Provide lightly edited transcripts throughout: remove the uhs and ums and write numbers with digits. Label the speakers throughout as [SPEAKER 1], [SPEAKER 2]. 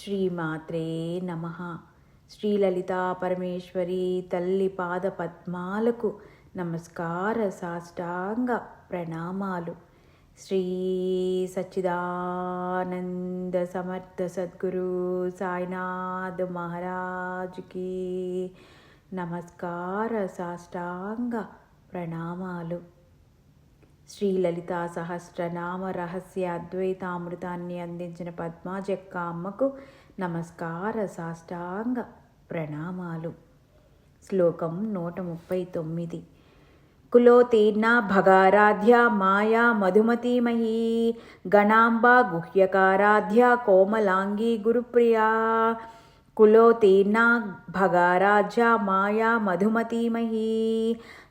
[SPEAKER 1] శ్రీమాత్రే నమః. శ్రీలలితా పరమేశ్వరి తల్లి పాద పద్మాలకు నమస్కార సాష్టాంగ ప్రణామాలు. శ్రీ సచ్చిదానంద సమర్థ సద్గురు సాయినాథ్ మహారాజుకి నమస్కార సాష్టాంగ ప్రణామాలు. శ్రీ లలితా సహస్రనామ రహస్య అద్వైతామృతాన్ని అందించిన పద్మాజక్క అమ్మకు నమస్కార సాష్టాంగ ప్రణామాలు. శ్లోకం 139. కులోతీర్ణ భగారాధ్య మాయా మధుమతీమహీ గణాంబా గుహ్యకారాధ్య కోమలాంగీ గురుప్రియా. కులోతీర్ణ భగారాధ్య మాయా మధుమతీమహీ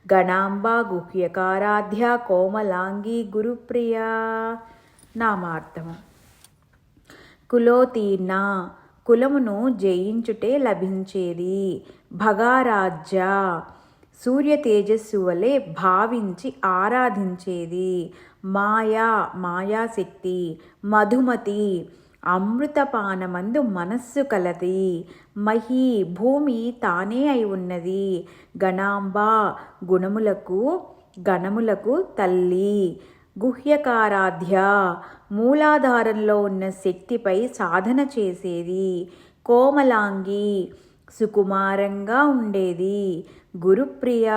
[SPEAKER 1] గణాంబా గుహ్యకారాధ్య కోమలాంగీ గురుప్రియా. నామార్థము. కులోతీర్ణ కులమును జయించుటే లభించేది. భగారాధ్య సూర్య తేజస్సు వలె భావించి ఆరాధించేది. మాయాశక్తి. మధుమతి అమృతపానమందు మనస్సు కలది. మహీ భూమి తానే అయి ఉన్నది. గణాంబ గణములకు తల్లి. గుహ్యకారాధ్య మూలాధారంలో ఉన్న శక్తిపై సాధన చేసేది. కోమలాంగి సుకుమారంగా ఉండేది. గురుప్రియ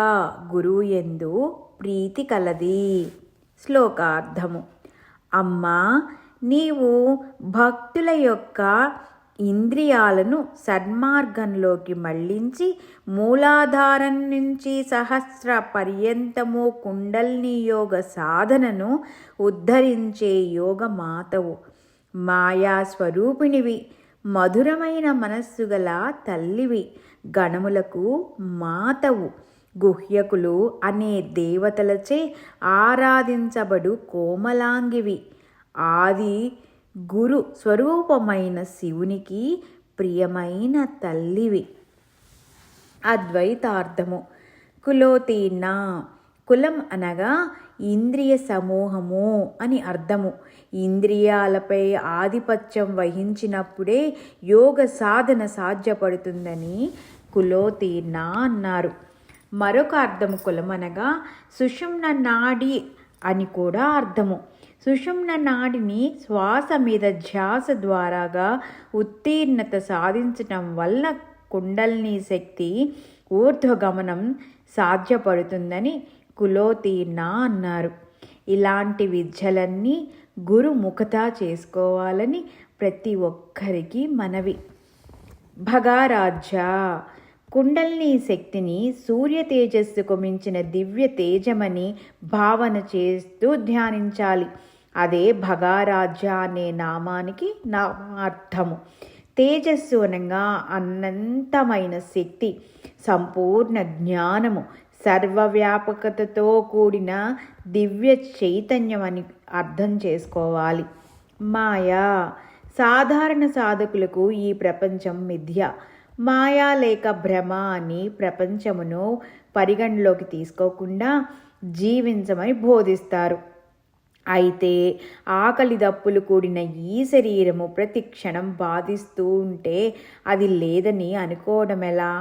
[SPEAKER 1] గురువుయందు ప్రీతి కలది. శ్లోకార్థము. అమ్మా, నీవు భక్తుల యొక్క ఇంద్రియాలను సన్మార్గంలోకి మళ్లించి మూలాధారం నుంచి సహస్ర పర్యంతము కుండల్ని యోగ సాధనను ఉద్ధరించే యోగమాతవు. మాయాస్వరూపిణివి. మధురమైన మనస్సు గల తల్లివి. గణములకు మాతవు. గుహ్యకులు అనే దేవతలచే ఆరాధించబడు కోమలాంగివి. ఆది గురు స్వరూపమైన శివునికి ప్రియమైన తల్లివి. అద్వైతార్థము. కులోతీర్ణ కులం అనగా ఇంద్రియ సమూహము అని అర్థము. ఇంద్రియాలపై ఆధిపత్యం వహించినప్పుడే యోగ సాధన సాధ్యపడుతుందని కులోతీర్ణ అన్నారు. మరొక అర్థము కులం అనగా సుషుమ్న నాడి అని కూడా అర్థము. సుషుమ్న నాడిని శ్వాస మీద ధ్యాస ద్వారాగా ఉత్తీర్ణత సాధించటం వల్ల కుండల్ని శక్తి ఊర్ధ్వగమనం సాధ్యపడుతుందని కులోతీర్ణ అన్నారు. ఇలాంటి విద్యలన్నీ గురుముఖత చేసుకోవాలని ప్రతి ఒక్కరికి మనవి. భగారాధ్య కుండల్ని శక్తిని సూర్య తేజస్సుకు మించిన దివ్య తేజమని భావన చేస్తూ ధ్యానించాలి. అదే భగారాధ్య అనే నామానికి నామార్థము. తేజస్సు అనగా అనంతమైన శక్తి, సంపూర్ణ జ్ఞానము, సర్వవ్యాపకతతో కూడిన దివ్య చైతన్యం అని అర్థం చేసుకోవాలి. మాయా సాధారణ సాధకులకు ఈ ప్రపంచం మిథ్య. మాయా లేక భ్రమ అని ప్రపంచమును పరిగణలోకి తీసుకోకుండా జీవించమని బోధిస్తారు. అయితే ఆకలి దప్పులు కూడిన ఈ శరీరము ప్రతి క్షణం బాధిస్తూ ఉంటే అది లేదని అనుకోవడం ఎలా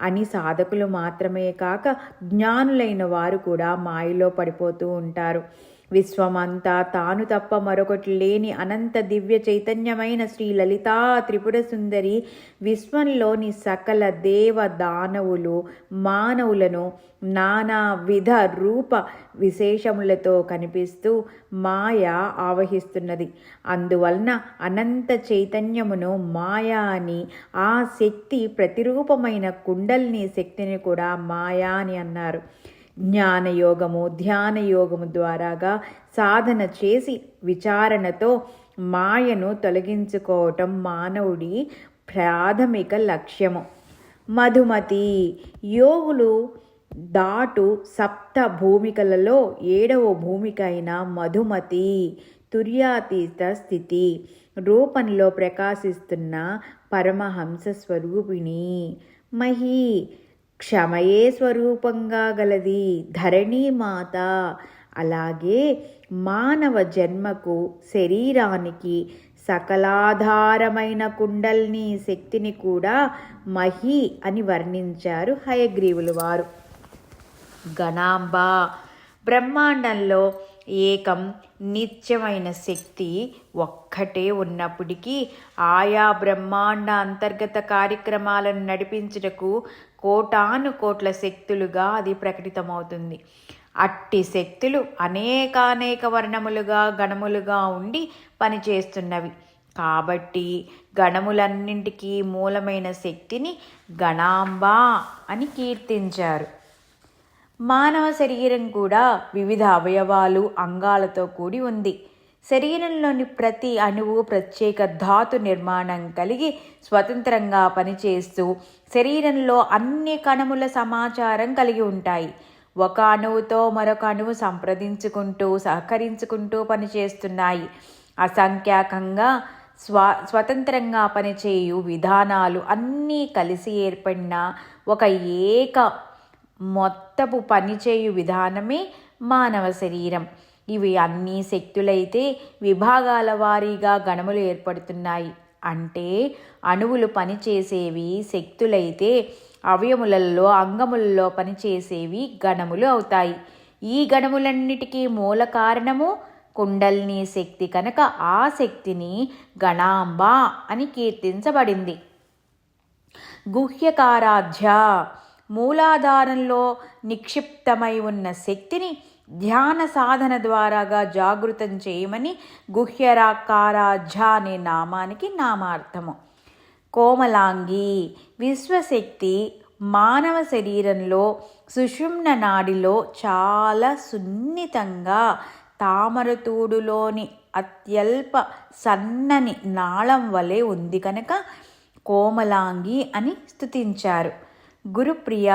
[SPEAKER 1] అని సాధకులు మాత్రమే కాక జ్ఞానులైన వారు కూడా మాయలో పడిపోతూ ఉంటారు. విశ్వమంతా తాను తప్ప మరొకటి లేని అనంత దివ్య చైతన్యమైన శ్రీ లలితా త్రిపుర సుందరి విశ్వంలోని సకల దేవ దానవులు మానవులను నానా విధ రూప విశేషములతో కనిపిస్తూ మాయ ఆవహిస్తున్నది. అందువలన అనంత చైతన్యమును మాయా అని, ఆ శక్తి ప్రతిరూపమైన కుండల్ని శక్తిని కూడా మాయా అని అన్నారు. జ్ఞానయోగము ధ్యానయోగము ద్వారాగా సాధన చేసి విచారణతో మాయను తొలగించుకోవటం మానవుడి ప్రాథమిక లక్ష్యము. మధుమతి యోగులు దాటు సప్త భూమికలలో 7వ భూమిక అయిన మధుమతి తుర్యాతీత స్థితి రూపంలో ప్రకాశిస్తున్న పరమహంస స్వరూపిణి. మహీ క్షమయే స్వరూపంగా గలది ధరణీమాత. అలాగే మానవ జన్మకు శరీరానికి సకలాధారమైన కుండల్ని శక్తిని కూడా మహి అని వర్ణించారు హయగ్రీవులు వారు. గణాంబ బ్రహ్మాండంలో ఏకం నిత్యమైన శక్తి ఒక్కటే ఉన్నప్పటికీ ఆయా బ్రహ్మాండ అంతర్గత కార్యక్రమాలను నడిపించుటకు కోటాను కోట్ల శక్తులుగా అది ప్రకటితమవుతుంది. అట్టి శక్తులు అనేకానేక వర్ణములుగా గణములుగా ఉండి పనిచేస్తున్నవి. కాబట్టి గణములన్నింటికీ మూలమైన శక్తిని గణాంబ అని కీర్తించారు. మానవ శరీరం కూడా వివిధ అవయవాలు అంగాలతో కూడి ఉంది. శరీరంలోని ప్రతి అణువు ప్రత్యేక ధాతు నిర్మాణం కలిగి స్వతంత్రంగా పనిచేస్తూ శరీరంలో అన్ని కణముల సమాచారం కలిగి ఉంటాయి. ఒక అణువుతో మరొక అణువు సంప్రదించుకుంటూ సహకరించుకుంటూ పనిచేస్తున్నాయి. అసంఖ్యాకంగా స్వతంత్రంగా పనిచేయు విధానాలు అన్నీ కలిసి ఏర్పడిన ఒక ఏక మొత్తపు పనిచేయు విధానమే మానవ శరీరం. ఇవి అన్ని శక్తులైతే విభాగాల వారీగా గణములు ఏర్పడుతున్నాయి. అంటే అణువులు పనిచేసేవి శక్తులైతే అవయములలో అంగములలో పనిచేసేవి గణములు అవుతాయి. ఈ గణములన్నిటికీ మూల కారణము కుండల్ని శక్తి కనుక ఆ శక్తిని గణాంబ అని కీర్తించబడింది. గుహ్యకారాధ్య మూలాధారంలో నిక్షిప్తమై ఉన్న శక్తిని ధ్యాన సాధన ద్వారాగా జాగృతం చేయమని గుహ్యకారాధ్య అనే నామానికి నామార్థము. కోమలాంగి విశ్వశక్తి మానవ శరీరంలో సుషుమ్న నాడిలో చాలా సున్నితంగా తామరతూడులోని అత్యల్ప సన్నని నాళం వలె ఉంది కనుక కోమలాంగి అని స్తుతించారు. గురుప్రియ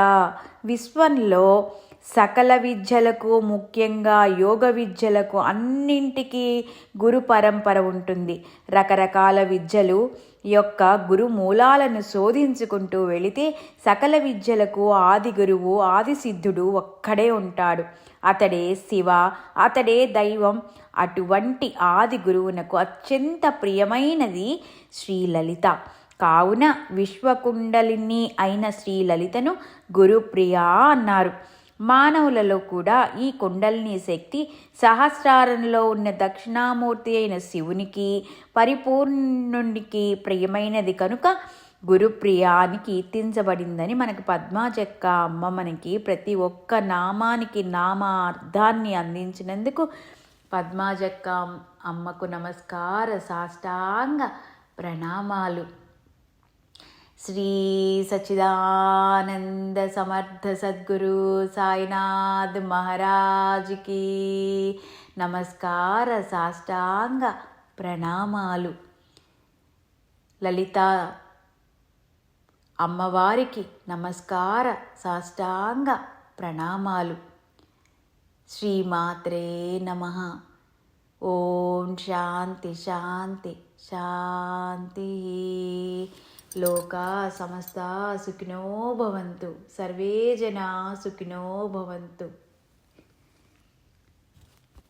[SPEAKER 1] విశ్వంలో సకల విద్యలకు ముఖ్యంగా యోగ విద్యలకు అన్నింటికీ గురు పరంపర ఉంటుంది. రకరకాల విద్యలు యొక్క గురు మూలాలను శోధించుకుంటూ వెళితే సకల విద్యలకు ఆది గురువు ఆది సిద్ధుడు ఒక్కడే ఉంటాడు. అతడే శివ, అతడే దైవం. అటువంటి ఆది గురువునకు అత్యంత ప్రియమైనది శ్రీలలిత. కావున విశ్వకుండలిని అయిన శ్రీలలితను గురుప్రియ అన్నారు. మానవులలో కూడా ఈ కుండలిని శక్తి సహస్రారంలో ఉన్న దక్షిణామూర్తి అయిన శివునికి పరిపూర్ణునికి ప్రియమైనది కనుక గురుప్రియ అని కీర్తించబడిందని మనకు పద్మాజక్క అమ్మ మనకి ప్రతి ఒక్క నామానికి నామార్థాన్ని అందించినందుకు పద్మాజక్క అమ్మకు నమస్కార సాష్టాంగ ప్రణామాలు. శ్రీ సచ్చిదానంద సమర్థ సద్గురు సాయినాథ్ మహారాజ్కి నమస్కార సాష్టాంగ ప్రణామాలు. లలిత అమ్మవారికి నమస్కార సాష్టాంగ ప్రణామాలు. శ్రీమాత్రే నమః. ఓం శాంతి శాంతి శాంతి. లోకా సమస్తా సుఖినో భవంతు. సర్వే జనా సుఖినో భవంతు.